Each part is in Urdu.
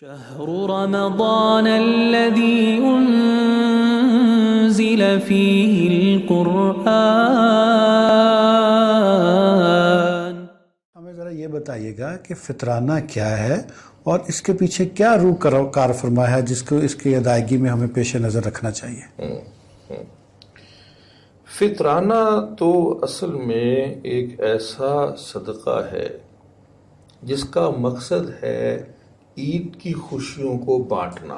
شهر رمضان الذي أنزل فيه القرآن. ہمیں ذرا یہ بتائیے گا کہ فطرانہ کیا ہے اور اس کے پیچھے کیا روح کار فرما ہے جس کو اس کی ادائیگی میں ہمیں پیش نظر رکھنا چاہیے؟ فطرانہ تو اصل میں ایک ایسا صدقہ ہے جس کا مقصد ہے عید کی خوشیوں کو بانٹنا.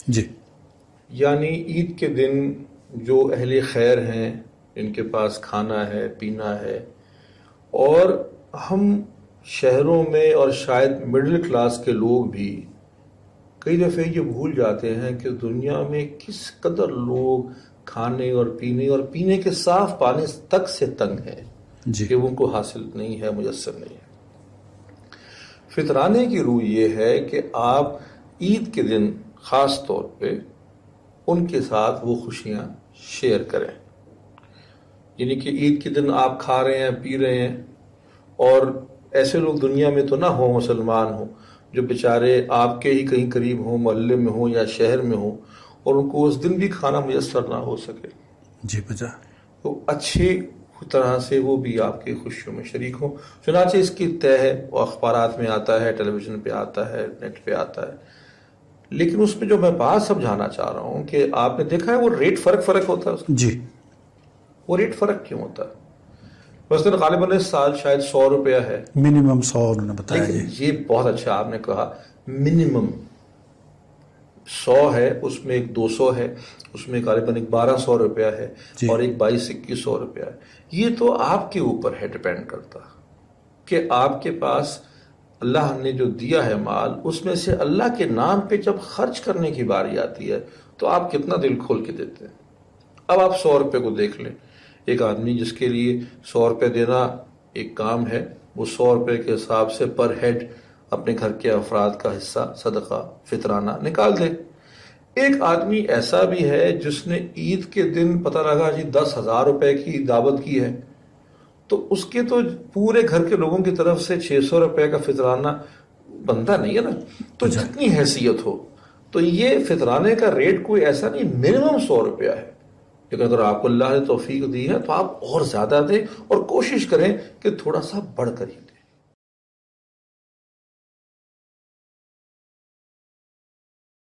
جی، یعنی عید کے دن جو اہل خیر ہیں جن کے پاس کھانا ہے پینا ہے، اور ہم شہروں میں اور شاید مڈل کلاس کے لوگ بھی کئی دفعہ یہ بھول جاتے ہیں کہ دنیا میں کس قدر لوگ کھانے اور پینے کے صاف پانی تک سے تنگ ہیں جی، کہ ان کو حاصل نہیں ہے، میسر نہیں ہے. فطرانے کی روح یہ ہے کہ آپ عید کے دن خاص طور پہ ان کے ساتھ وہ خوشیاں شیئر کریں. یعنی کہ عید کے دن آپ کھا رہے ہیں پی رہے ہیں، اور ایسے لوگ دنیا میں تو نہ ہوں مسلمان ہوں جو بیچارے آپ کے ہی کہیں قریب ہوں، محلے میں ہوں یا شہر میں ہوں، اور ان کو اس دن بھی کھانا میسر نہ ہو سکے. جی بجا تو اچھی طرح سے وہ بھی آپ کی خوشیوں میں شریک ہوں. چنانچہ اس کی طے ہے، وہ اخبارات میں آتا ہے، ٹیلی ویژن پہ آتا ہے، نیٹ پہ آتا ہے. لیکن اس میں جو میں بات سمجھانا چاہ رہا ہوں کہ آپ نے دیکھا ہے وہ ریٹ فرق ہوتا ہے اس کا. جی، وہ ریٹ فرق کیوں ہوتا ہے؟ مثلاً غالباً اس سال شاید 100 روپیہ ہے، منیمم 100 انہوں نے بتایا. لیکن جی، یہ بہت اچھا آپ نے کہا، منیمم 100 ہے، اس میں ایک 200 ہے، اس میں غالباً ایک 1200 روپیہ ہے، جی، اور ایک 2200-2100 روپیہ ہے. یہ تو آپ کے اوپر ہے ڈیپینڈ کرتا کہ آپ کے پاس اللہ نے جو دیا ہے مال، اس میں سے اللہ کے نام پہ جب خرچ کرنے کی باری آتی ہے تو آپ کتنا دل کھول کے دیتے ہیں. اب آپ 100 روپے کو دیکھ لیں. ایک آدمی جس کے لیے 100 روپے دینا ایک کام ہے، وہ 100 روپے کے حساب سے پر ہیڈ اپنے گھر کے افراد کا حصہ صدقہ فطرانہ نکال دے. ایک آدمی ایسا بھی ہے جس نے عید کے دن پتہ لگا جی 10,000 روپے کی دعوت کی ہے، تو اس کے تو پورے گھر کے لوگوں کی طرف سے 600 روپے کا فطرانہ بنتا نہیں ہے نا. تو جتنی حیثیت ہو، تو یہ فطرانے کا ریٹ کوئی ایسا نہیں، منیمم 100 روپیہ ہے. لیکن اگر آپ کو اللہ نے توفیق دی ہے تو آپ اور زیادہ دیں، اور کوشش کریں کہ تھوڑا سا بڑھ کر ہی دیں.